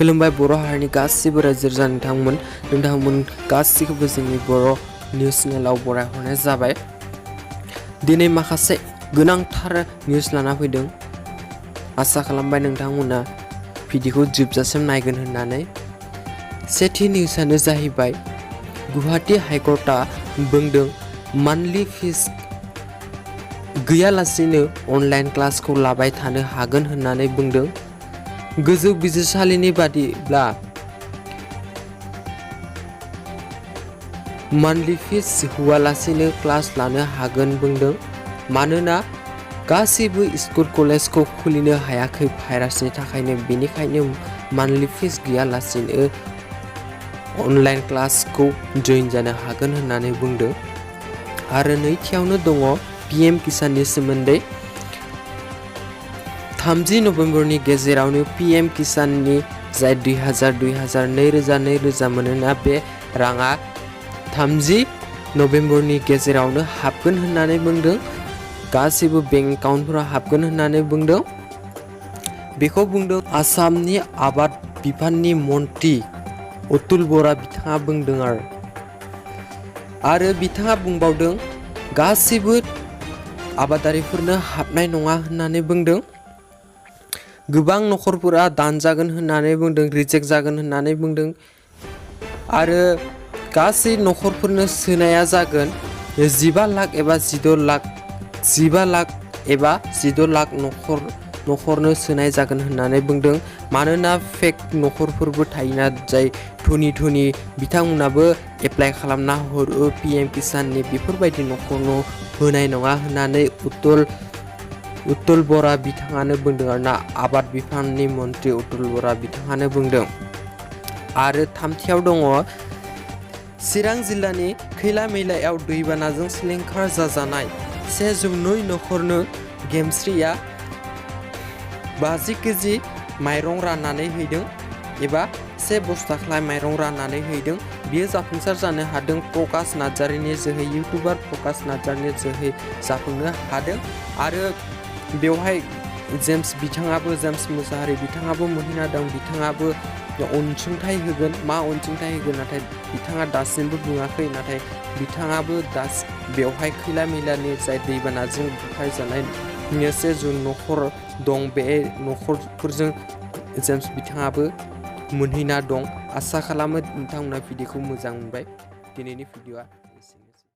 खुलुमबाय बर' हारिनि गासिबो रायजो राजा नोंथांमोन गासिखौबो जोंनि बर' निउस चेनेलाव बरायहरनाय जाबाय। दिनै माखासे गोनांथार निउस लाना फैदों। आसा खालामबाय नोंथांमोना भिडिअखौ जोबजासिम नायगोन होननानै। सेथि निउसआनो जाहैबाय गुवाहाटी हाइकर्टआ बुंदों मान्थलि फिस गैयालासेनो अनलाइन क्लासखौ लाबाय थानो हागोन होननानै बुंदों। गोजौ बिजिरसालिनि बादिब्ला मान्थलि फिस होआलासेनो क्लास लानो हागोन बुंदों। मानोना गासैबो स्कुल कलेजखौ खुलिनो हायाखै भाइरासनि थाखायनो, बेनिखायनो मान्थलि फिस गैयालासेनो अनलाइन क्लासखौ जइन जानो हागोन होननानै बुंदों। आरो नैथियावनो दङ PM किसाननि सोमोन्दै। 30 नभेम्बरनि गेजेरावनो PM किसाननि जाय 2000 मोनोना बे राङा 30 नभेम्बरनि गेजेरावनो हाबगोन होननानै बुंदों। गासैबो बेंक एकाउन्टफोराव हाबगोन होननानै बुंदों। बेखौ बुंदों आसामनि आबाद बिफाननि मन्त्रि अतुल बरा बिथाङा बुंदों आरो बिथाङा बुंबावदों गासैबो आबादारिफोरनो हाबनाय नङा होननानै बुंदों। गोबां नखरफोरा दानजागोन होननानै बुंदों, रिजेक्ट जागोन होननानै बुंदों। आरो गासै नखरफोरनो सोनाया जागोन 15 लाख एबा 16 लाख नखरनो सोनाय जागोन होननानै बुंदों। मानोना फेक नखरफोरबो थायोना, जाय धोनि बिथांमोनाबो एप्लाइ खालामना हरो PM किसाननि, बेफोरबायदि नखरनो होनाय नङा होननानै अतुल बरा बिथाङानो बुंदों आरोना। आबाद बिफाननि मन्त्रि अतुल बरा बिथाङानो बुंदों। आरो थामथियाव दङ चिरां जिल्लानि खैला मैलायाव दैबानाजों सिलिंखार जाजानाय 102 नखरनो गेमस्रिया 50 केजि माइरं राननानै हैदों एबा 1 बस्ताख्लाय माइरं राननानै हैदों। बियो जाफुंसार जानो हादों प्रकाश नार्जारिनि जोहै, इउटुबार प्रकाश नार्जारिनि जोहै जाफुंनो हादों। आरो बेवहाय जेम्स मुसाहारि बिथाङाबो मोनहैना दं। बिथाङाबो अनसुंथाइ होगोन, मा अनसुंथाइ होगोन नाथाय बिथाङा दासिमबो बुङाखै। नाथाय बिथाङाबो बेवहाय खैला मैलानि जाय दैबानाजों बुखारजानाय 102 नखर दं, बे नखरफोरजों जेम्स बिथाङाबो मोनहैना दं। आसा खालामो नोंथांमोना भिडिअखौ मोजां मोनबाय। दिनैनि भिडिअआ